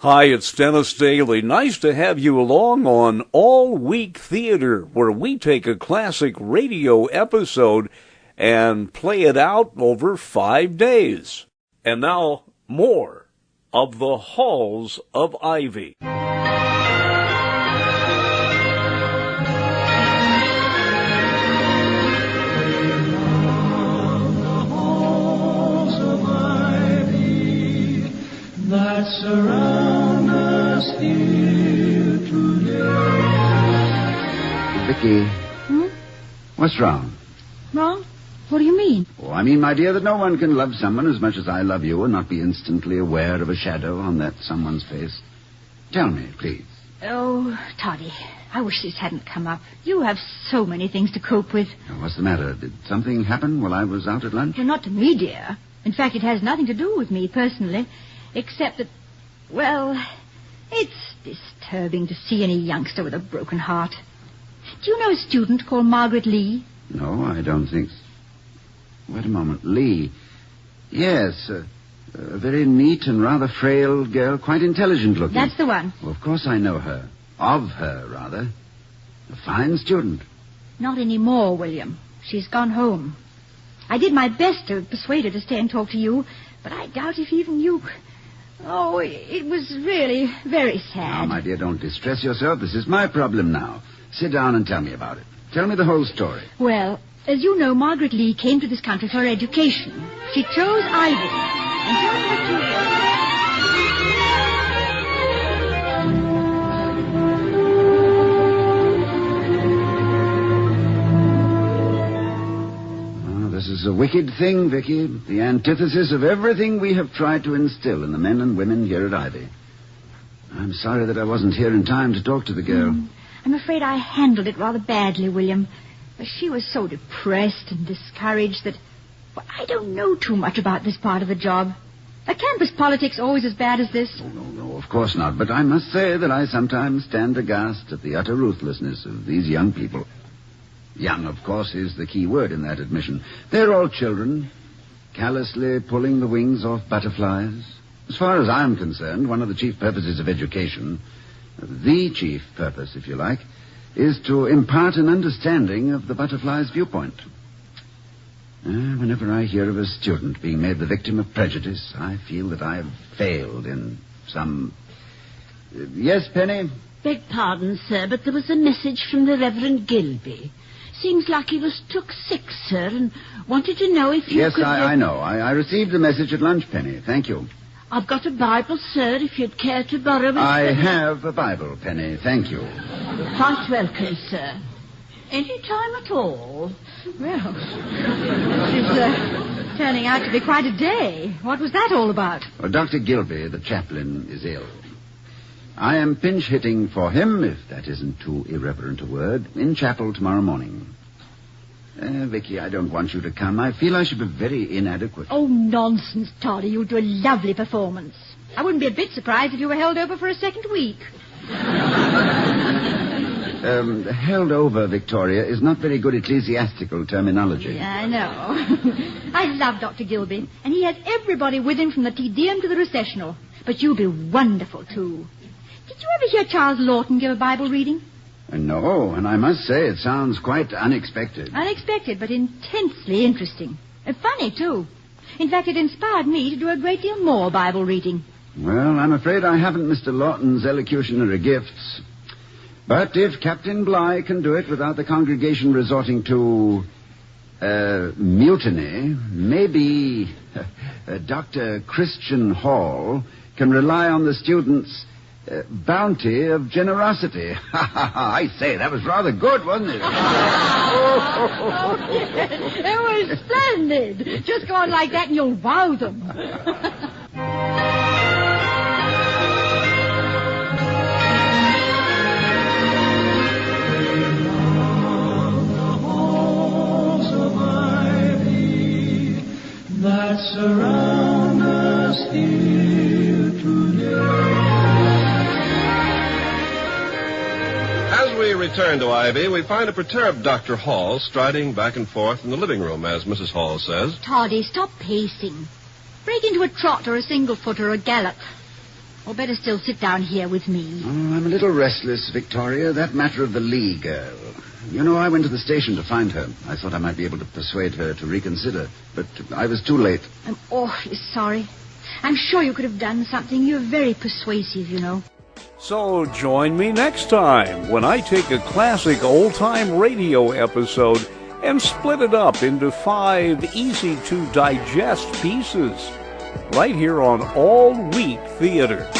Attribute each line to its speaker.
Speaker 1: Hi, it's Dennis Daly. Nice to have you along on All Week Theater, where we take a classic radio episode and play it out over 5 days. And now, more of the Halls of Ivy.
Speaker 2: That surround us here today.
Speaker 3: Vicky. What's wrong?
Speaker 4: Wrong? What do you mean?
Speaker 3: Oh, I mean, my dear, that no one can love someone as much as I love you and not be instantly aware of a shadow on that someone's face. Tell me, please.
Speaker 4: Oh, Toddy, I wish this hadn't come up. You have so many things to cope with.
Speaker 3: Now, what's the matter? Did something happen while I was out at lunch?
Speaker 4: Well, not to me, dear. In fact, it has nothing to do with me personally, except that, well, it's disturbing to see any youngster with a broken heart. Do you know a student called Margaret Lee?
Speaker 3: No, I don't think so. Wait a moment. Lee. Yes, a very neat and rather frail girl, quite intelligent looking.
Speaker 4: That's the one.
Speaker 3: Well, of course I know her. Of her, rather. A fine student.
Speaker 4: Not anymore, William. She's gone home. I did my best to persuade her to stay and talk to you, but I doubt if even you... Oh, it was really very sad.
Speaker 3: Now, my dear, don't distress yourself. This is my problem now. Sit down and tell me about it. Tell me the whole story.
Speaker 4: Well, as you know, Margaret Lee came to this country for education. She chose Ivy. And during her 2 years...
Speaker 3: This is a wicked thing, Vicky. The antithesis of everything we have tried to instill in the men and women here at Ivy. I'm sorry that I wasn't here in time to talk to the girl.
Speaker 4: I'm afraid I handled it rather badly, William. She was so depressed and discouraged that... Well, I don't know too much about this part of the job. Are campus politics always as bad as this?
Speaker 3: Oh, no, of course not. But I must say that I sometimes stand aghast at the utter ruthlessness of these young people. Young, of course, is the key word in that admission. They're all children, callously pulling the wings off butterflies. As far as I'm concerned, one of the chief purposes of education, the chief purpose, if you like, is to impart an understanding of the butterfly's viewpoint. Whenever I hear of a student being made the victim of prejudice, I feel that I have failed in some... Yes, Penny?
Speaker 5: Beg pardon, sir, but there was a message from the Reverend Gilby. Seems like he was took sick, sir, and wanted to know if you
Speaker 3: yes,
Speaker 5: could...
Speaker 3: Yes, I know. I received the message at lunch, Penny. Thank you.
Speaker 5: I've got a Bible, sir, if you'd care to borrow it.
Speaker 3: I have a Bible, Penny. Thank you.
Speaker 5: Quite welcome, sir. Any time at all.
Speaker 4: Well, she's turning out to be quite a day. What was that all about?
Speaker 3: Well, Dr. Gilby, the chaplain, is ill. I am pinch-hitting for him, if that isn't too irreverent a word, in chapel tomorrow morning. Vicky, I don't want you to come. I feel I should be very inadequate.
Speaker 4: Oh, nonsense, Toddy. You'll do a lovely performance. I wouldn't be a bit surprised if you were held over for a second week.
Speaker 3: Held over, Victoria, is not very good ecclesiastical terminology.
Speaker 4: Yeah, I know. I love Dr. Gilby, and he has everybody with him from the Te Deum to the recessional. But you'll be wonderful, too. Did you ever hear Charles Lawton give a Bible reading?
Speaker 3: No, and I must say it sounds quite unexpected.
Speaker 4: Unexpected, but intensely interesting. And funny, too. In fact, it inspired me to do a great deal more Bible reading.
Speaker 3: Well, I'm afraid I haven't Mr. Lawton's elocutionary gifts. But if Captain Bligh can do it without the congregation resorting to mutiny, maybe Dr. Christian Hall can rely on the students' bounty of generosity. I say, that was rather good, wasn't it?
Speaker 4: Oh, yes. It was splendid. Just go on like that and you'll wow them.
Speaker 2: That surround us here today.
Speaker 6: As we return to Ivy, we find a perturbed Dr. Hall striding back and forth in the living room, as Mrs. Hall says.
Speaker 4: Toddy, stop pacing. Break into a trot or a single foot or a gallop. Or better still, sit down here with me.
Speaker 3: Oh, I'm a little restless, Victoria. That matter of the Lee girl. You know, I went to the station to find her. I thought I might be able to persuade her to reconsider, but I was too late.
Speaker 4: I'm awfully sorry. I'm sure you could have done something. You're very persuasive, you know.
Speaker 1: So join me next time when I take a classic old-time radio episode and split it up into 5 easy-to-digest pieces, right here on All Week Theater.